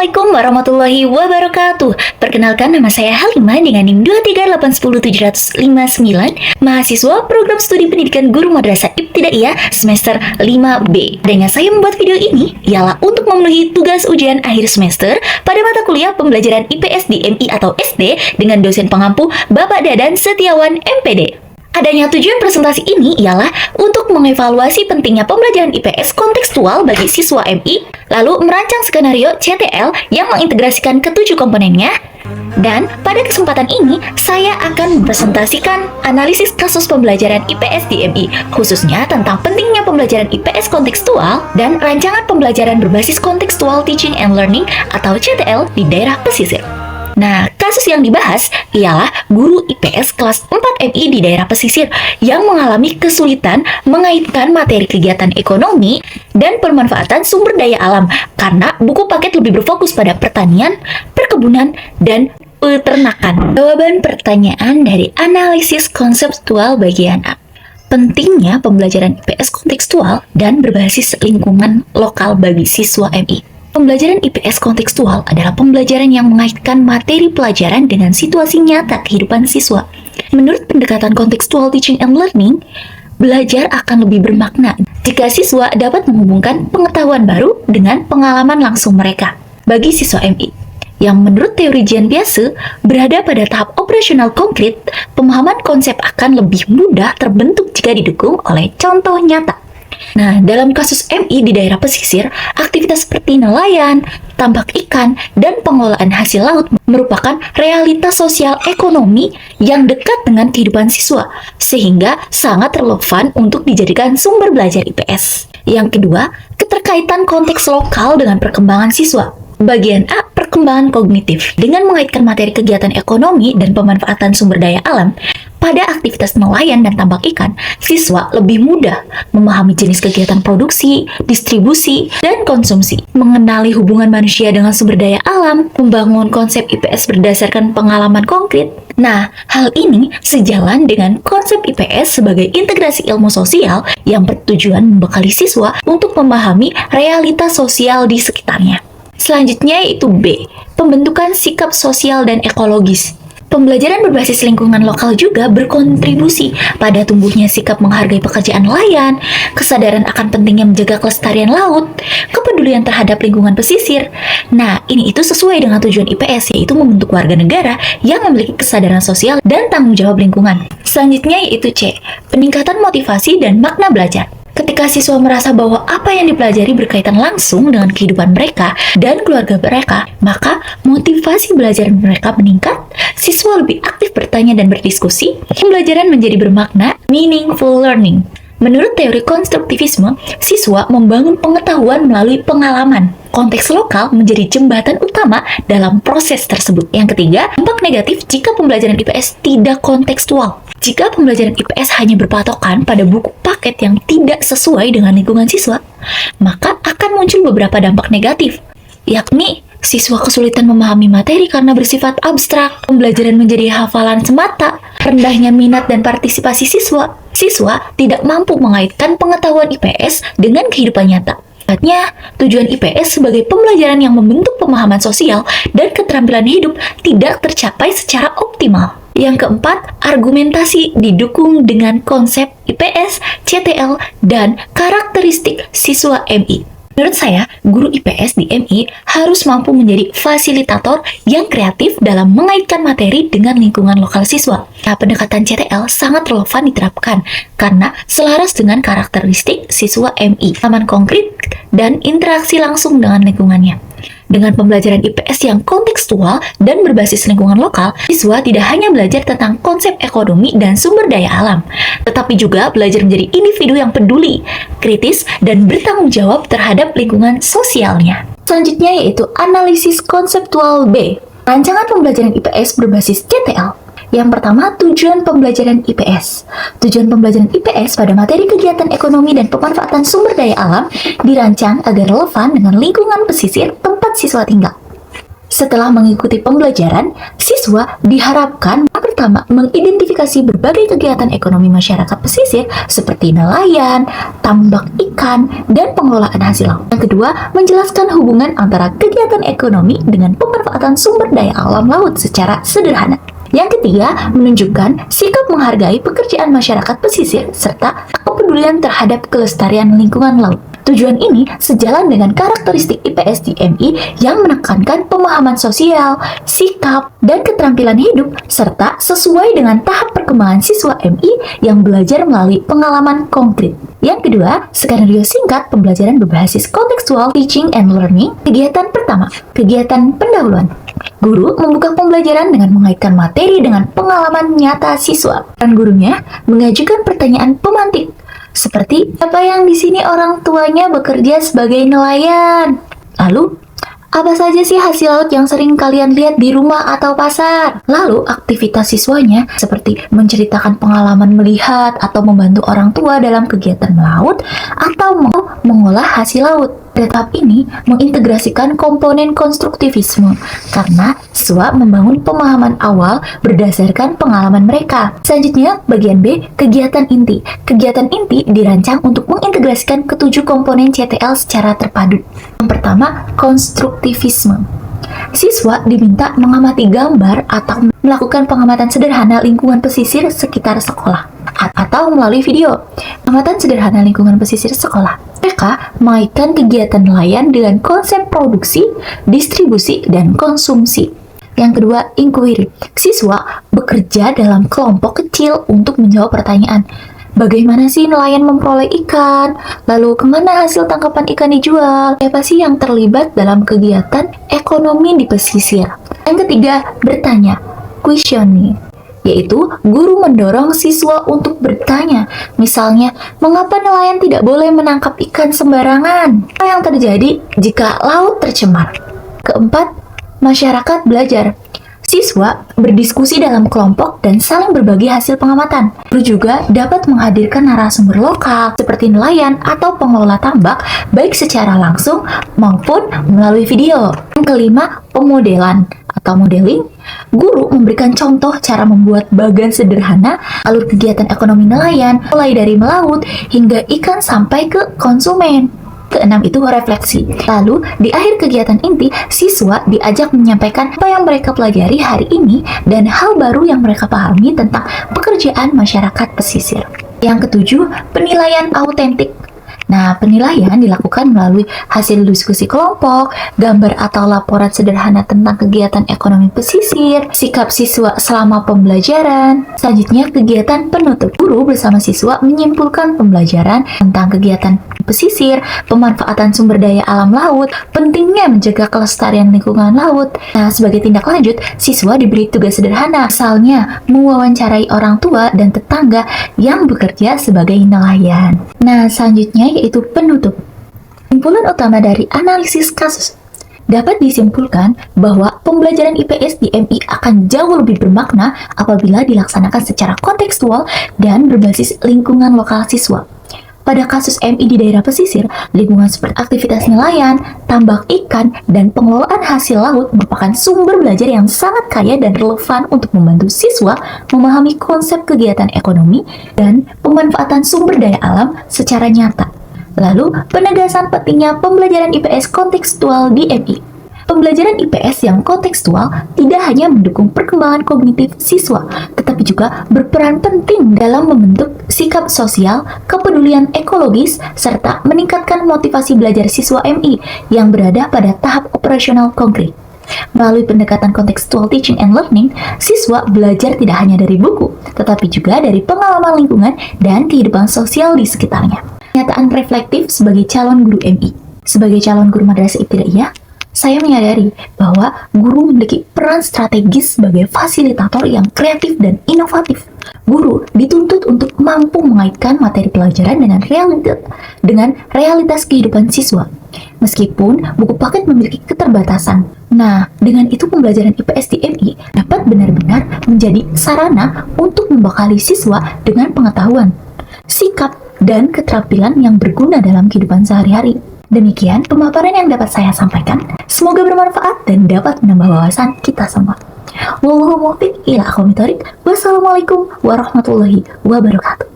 Assalamualaikum warahmatullahi wabarakatuh. Perkenalkan, nama saya Halimah dengan NIM 2380759, mahasiswa program studi pendidikan guru madrasah ibtidaiyah semester 5B. Dengan saya membuat video ini ialah untuk memenuhi tugas ujian akhir semester pada mata kuliah pembelajaran IPS di MI atau SD dengan dosen pengampu Bapak Dadan Setiawan MPD. Adanya tujuan presentasi ini ialah untuk mengevaluasi pentingnya pembelajaran IPS kontekstual bagi siswa MI, lalu merancang skenario CTL yang mengintegrasikan ketujuh komponennya. Dan pada kesempatan ini, saya akan mempresentasikan analisis kasus pembelajaran IPS di MI, khususnya tentang pentingnya pembelajaran IPS kontekstual dan rancangan pembelajaran berbasis kontekstual teaching and learning atau CTL di daerah pesisir. Nah, kasus yang dibahas ialah guru IPS kelas 4 MI di daerah pesisir yang mengalami kesulitan mengaitkan materi kegiatan ekonomi dan pemanfaatan sumber daya alam karena buku paket lebih berfokus pada pertanian, perkebunan, dan peternakan. Jawaban pertanyaan dari analisis konseptual bagian A. Pentingnya pembelajaran IPS kontekstual dan berbasis lingkungan lokal bagi siswa MI. Pembelajaran IPS kontekstual adalah pembelajaran yang mengaitkan materi pelajaran dengan situasi nyata kehidupan siswa. Menurut pendekatan kontekstual teaching and learning, belajar akan lebih bermakna jika siswa dapat menghubungkan pengetahuan baru dengan pengalaman langsung mereka. Bagi siswa MI, yang menurut teori Jean Piaget berada pada tahap operasional konkret, pemahaman konsep akan lebih mudah terbentuk jika didukung oleh contoh nyata. Nah, dalam kasus MI di daerah pesisir, aktivitas seperti nelayan, tambak ikan, dan pengolahan hasil laut merupakan realitas sosial ekonomi yang dekat dengan kehidupan siswa, sehingga sangat relevan untuk dijadikan sumber belajar IPS. Yang kedua, keterkaitan konteks lokal dengan perkembangan siswa. Bagian A, perkembangan kognitif. Dengan mengaitkan materi kegiatan ekonomi dan pemanfaatan sumber daya alam, pada aktivitas nelayan dan tambak ikan, siswa lebih mudah memahami jenis kegiatan produksi, distribusi, dan konsumsi, mengenali hubungan manusia dengan sumber daya alam, membangun konsep IPS berdasarkan pengalaman konkret. Nah, hal ini sejalan dengan konsep IPS sebagai integrasi ilmu sosial yang bertujuan membekali siswa untuk memahami realitas sosial di sekitarnya. Selanjutnya yaitu B, pembentukan sikap sosial dan ekologis. Pembelajaran berbasis lingkungan lokal juga berkontribusi pada tumbuhnya sikap menghargai pekerjaan nelayan, kesadaran akan pentingnya menjaga kelestarian laut, kepedulian terhadap lingkungan pesisir. Nah, ini itu sesuai dengan tujuan IPS, yaitu membentuk warga negara yang memiliki kesadaran sosial dan tanggung jawab lingkungan. Selanjutnya yaitu C, peningkatan motivasi dan makna belajar. Ketika siswa merasa bahwa apa yang dipelajari berkaitan langsung dengan kehidupan mereka dan keluarga mereka, maka motivasi belajar mereka meningkat, siswa lebih aktif bertanya dan berdiskusi, pembelajaran menjadi bermakna, meaningful learning. Menurut teori konstruktivisme, siswa membangun pengetahuan melalui pengalaman. Konteks lokal menjadi jembatan utama dalam proses tersebut. Yang ketiga, dampak negatif jika pembelajaran IPS tidak kontekstual. Jika pembelajaran IPS hanya berpatokan pada buku paket yang tidak sesuai dengan lingkungan siswa, maka akan muncul beberapa dampak negatif, yakni siswa kesulitan memahami materi karena bersifat abstrak, pembelajaran menjadi hafalan semata, rendahnya minat dan partisipasi siswa. Siswa tidak mampu mengaitkan pengetahuan IPS dengan kehidupan nyata. Artinya, tujuan IPS sebagai pembelajaran yang membentuk pemahaman sosial dan keterampilan hidup tidak tercapai secara optimal. Yang keempat, argumentasi didukung dengan konsep IPS, CTL, dan karakteristik siswa MI. Menurut saya, guru IPS di MI harus mampu menjadi fasilitator yang kreatif dalam mengaitkan materi dengan lingkungan lokal siswa. Nah, pendekatan CTL sangat relevan diterapkan karena selaras dengan karakteristik siswa MI, aman konkret, dan interaksi langsung dengan lingkungannya. Dengan pembelajaran IPS yang kontekstual dan berbasis lingkungan lokal, siswa tidak hanya belajar tentang konsep ekonomi dan sumber daya alam, tetapi juga belajar menjadi individu yang peduli, kritis, dan bertanggung jawab terhadap lingkungan sosialnya. Selanjutnya yaitu analisis konseptual B, rancangan pembelajaran IPS berbasis CTL. Yang pertama, tujuan pembelajaran IPS. Tujuan pembelajaran IPS pada materi kegiatan ekonomi dan pemanfaatan sumber daya alam dirancang agar relevan dengan lingkungan pesisir tempat siswa tinggal. Setelah mengikuti pembelajaran, siswa diharapkan pertama mengidentifikasi berbagai kegiatan ekonomi masyarakat pesisir seperti nelayan, tambak ikan, dan pengelolaan hasil laut. Yang kedua, menjelaskan hubungan antara kegiatan ekonomi dengan pemanfaatan sumber daya alam laut secara sederhana. Yang ketiga, menunjukkan sikap menghargai pekerjaan masyarakat pesisir serta kepedulian terhadap kelestarian lingkungan laut. Tujuan ini sejalan dengan karakteristik IPS di MI yang menekankan pemahaman sosial, sikap, dan keterampilan hidup, serta sesuai dengan tahap perkembangan siswa MI yang belajar melalui pengalaman konkret. Yang kedua, skenario singkat pembelajaran berbasis kontekstual teaching and learning. Kegiatan pertama, kegiatan pendahuluan. Guru membuka pembelajaran dengan mengaitkan materi dengan pengalaman nyata siswa. Dan gurunya mengajukan pertanyaan pemantik, seperti apa yang di sini orang tuanya bekerja sebagai nelayan. Lalu, apa saja sih hasil laut yang sering kalian lihat di rumah atau pasar? Lalu, aktivitas siswanya seperti menceritakan pengalaman melihat atau membantu orang tua dalam kegiatan melaut atau mengolah hasil laut. Pada tahap ini mengintegrasikan komponen konstruktivisme karena siswa membangun pemahaman awal berdasarkan pengalaman mereka. Selanjutnya, bagian B, kegiatan inti. Kegiatan inti dirancang untuk mengintegrasikan ketujuh komponen CTL secara terpadu. Yang pertama, konstruktivisme. Siswa diminta mengamati gambar atau melakukan pengamatan sederhana lingkungan pesisir sekitar sekolah atau melalui video. Pengamatan sederhana lingkungan pesisir sekolah. Mereka mengaitkan kegiatan nelayan dengan konsep produksi, distribusi, dan konsumsi. Yang kedua, inquiry. Siswa bekerja dalam kelompok kecil untuk menjawab pertanyaan. Bagaimana sih nelayan memperoleh ikan? Lalu kemana hasil tangkapan ikan dijual? Siapa sih yang terlibat dalam kegiatan ekonomi di pesisir? Yang ketiga, bertanya, questioning, yaitu guru mendorong siswa untuk bertanya. Misalnya, mengapa nelayan tidak boleh menangkap ikan sembarangan? Apa yang terjadi jika laut tercemar? Keempat, masyarakat belajar. Siswa berdiskusi dalam kelompok dan saling berbagi hasil pengamatan. Guru juga dapat menghadirkan narasumber lokal seperti nelayan atau pengelola tambak, baik secara langsung maupun melalui video. Yang kelima, pemodelan atau modeling. Guru memberikan contoh cara membuat bagan sederhana alur kegiatan ekonomi nelayan, mulai dari melaut hingga ikan sampai ke konsumen. Keenam itu refleksi. Lalu, di akhir kegiatan inti, siswa diajak menyampaikan apa yang mereka pelajari hari ini dan hal baru yang mereka pahami tentang pekerjaan masyarakat pesisir. Yang ketujuh, penilaian autentik. Nah, penilaian dilakukan melalui hasil diskusi kelompok, gambar atau laporan sederhana tentang kegiatan ekonomi pesisir, sikap siswa selama pembelajaran. Selanjutnya, kegiatan penutup. Guru bersama siswa menyimpulkan pembelajaran tentang kegiatan pesisir, pemanfaatan sumber daya alam laut, pentingnya menjaga kelestarian lingkungan laut. Nah, sebagai tindak lanjut, siswa diberi tugas sederhana, misalnya mewawancarai orang tua dan tetangga yang bekerja sebagai nelayan. Nah, selanjutnya yaitu penutup. Kesimpulan utama dari analisis kasus. Dapat disimpulkan bahwa pembelajaran IPS di MI akan jauh lebih bermakna apabila dilaksanakan secara kontekstual dan berbasis lingkungan lokal siswa. Pada kasus MI di daerah pesisir, lingkungan seperti aktivitas nelayan, tambak ikan, dan pengelolaan hasil laut merupakan sumber belajar yang sangat kaya dan relevan untuk membantu siswa memahami konsep kegiatan ekonomi dan pemanfaatan sumber daya alam secara nyata. Lalu, penegasan pentingnya pembelajaran IPS kontekstual di MI. Pembelajaran IPS yang kontekstual tidak hanya mendukung perkembangan kognitif siswa, tetapi juga berperan penting dalam membentuk sikap sosial, kepedulian ekologis, serta meningkatkan motivasi belajar siswa MI yang berada pada tahap operasional konkret. Melalui pendekatan kontekstual teaching and learning, siswa belajar tidak hanya dari buku, tetapi juga dari pengalaman lingkungan dan kehidupan sosial di sekitarnya. Pernyataan reflektif sebagai calon guru MI. Sebagai calon guru madrasah ibtidaiyah, saya menyadari bahwa guru memiliki peran strategis sebagai fasilitator yang kreatif dan inovatif. Guru dituntut untuk mampu mengaitkan materi pelajaran dengan realitas kehidupan siswa. Meskipun buku paket memiliki keterbatasan. Nah, dengan itu pembelajaran IPS di MI dapat benar-benar menjadi sarana untuk membekali siswa dengan pengetahuan, sikap, dan keterampilan yang berguna dalam kehidupan sehari-hari. Demikian pemaparan yang dapat saya sampaikan. Semoga bermanfaat dan dapat menambah wawasan kita semua. Wallahu muwaffiq ila aqwamit thoriq. Wassalamualaikum warahmatullahi wabarakatuh.